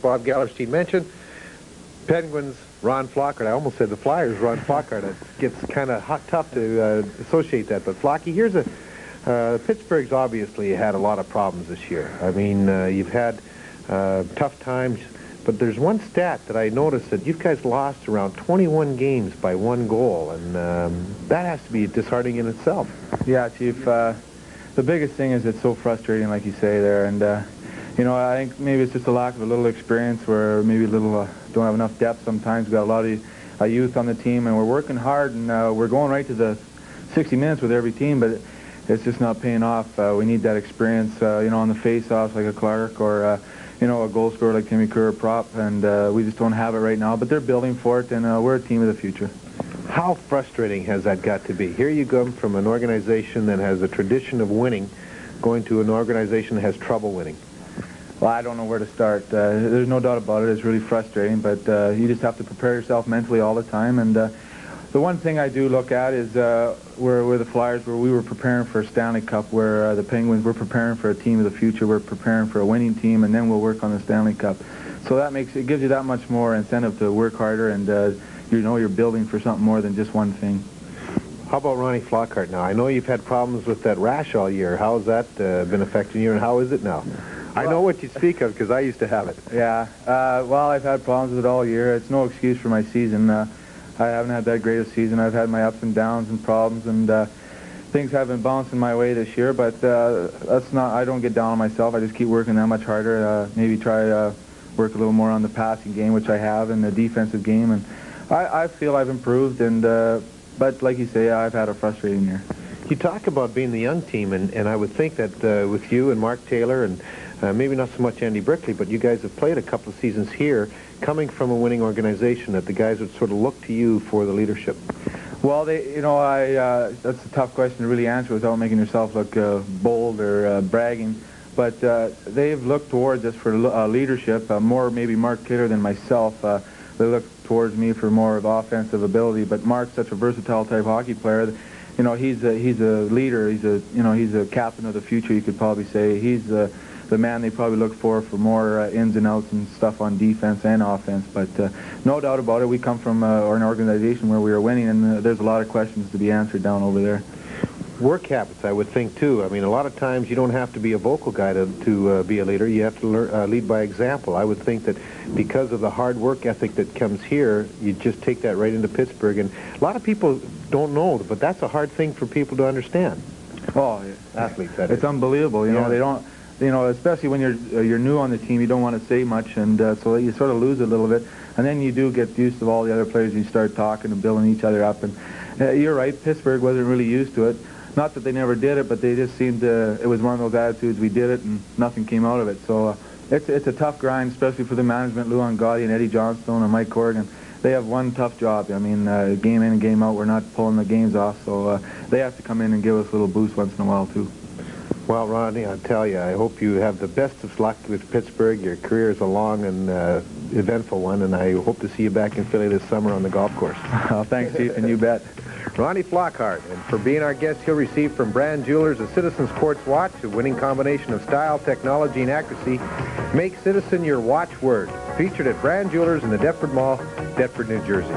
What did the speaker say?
Bob Gallerstein mentioned. Penguins, Ron Flockhart. I almost said the Flyers, Ron Flockhart. It gets kind of tough to associate that. But Flocky, here's Pittsburgh's obviously had a lot of problems this year. I mean, you've had tough times, but there's one stat that I noticed that you guys lost around 21 games by 1 goal, and that has to be disheartening in itself. Yeah, Chief. The biggest thing is it's so frustrating, like you say there, and you know, I think maybe it's just a lack of a little experience, where maybe a little don't have enough depth sometimes. We've got a lot of youth on the team, and we're working hard, and we're going right to the 60 minutes with every team, but it's just not paying off. We need that experience, you know, on the face-offs like a Clark, or you know, a goal scorer like Timmy Kerr, prop, and we just don't have it right now. But they're building for it, and we're a team of the future. How frustrating has that got to be? Here you come from an organization that has a tradition of winning, going to an organization that has trouble winning. Well, I don't know where to start. There's no doubt about it. It's really frustrating, but you just have to prepare yourself mentally all the time. And the one thing I do look at is where the Flyers, where we were preparing for a Stanley Cup, where the Penguins, we're preparing for a team of the future. We're preparing for a winning team, and then we'll work on the Stanley Cup. So that it gives you that much more incentive to work harder, and you know, you're building for something more than just one thing. How about Ronnie Flockhart now? I know you've had problems with that rash all year. How has that been affecting you, and how is it now? I know what you speak of because I used to have it. Yeah, well, I've had problems with it all year. It's no excuse for my season. I haven't had that great a season. I've had my ups and downs and problems, and things have been bouncing my way this year, but that's not, I don't get down on myself. I just keep working that much harder, maybe try work a little more on the passing game, which I have, and the defensive game, and I feel I've improved, and but like you say, I've had a frustrating year. You talk about being the young team, and I would think that with you and Mark Taylor and maybe not so much Andy Brickley, but you guys have played a couple of seasons here, coming from a winning organization, that the guys would sort of look to you for the leadership. Well, you know, that's a tough question to really answer without making yourself look bold or bragging. But they've looked towards us for leadership, more maybe Mark Taylor than myself. They look towards me for more of offensive ability. But Mark's such a versatile type hockey player. You know, he's a leader. He's a captain of the future, you could probably say. He's the man they probably look for more ins and outs and stuff on defense and offense. But no doubt about it, we come from an organization where we are winning, and there's a lot of questions to be answered down over there. Work habits, I would think, too. I mean, a lot of times you don't have to be a vocal guy to be a leader. You have to lead by example. I would think that because of the hard work ethic that comes here, you just take that right into Pittsburgh. And a lot of people don't know, but that's a hard thing for people to understand. Oh, athletes, it's unbelievable. You know, they don't. You know, especially when you're new on the team, you don't want to say much, and so you sort of lose it a little bit. And then you do get used to all the other players. You start talking and building each other up. And you're right, Pittsburgh wasn't really used to it. Not that they never did it, but they just seemed to. It was one of those attitudes. We did it, and nothing came out of it. So it's a tough grind, especially for the management, Lou Gotti and Eddie Johnstone and Mike Corrigan. They have one tough job. I mean, game in and game out, we're not pulling the games off. So they have to come in and give us a little boost once in a while too. Well, Ronnie, I'll tell you, I hope you have the best of luck with Pittsburgh. Your career is a long and eventful one, and I hope to see you back in Philly this summer on the golf course. Oh, thanks, Chief, and you bet. Ronnie Flockhart, and for being our guest, he'll receive from Brand Jewelers a Citizen Sports Watch, a winning combination of style, technology, and accuracy. Make Citizen your watch word. Featured at Brand Jewelers in the Deptford Mall, Deptford, New Jersey.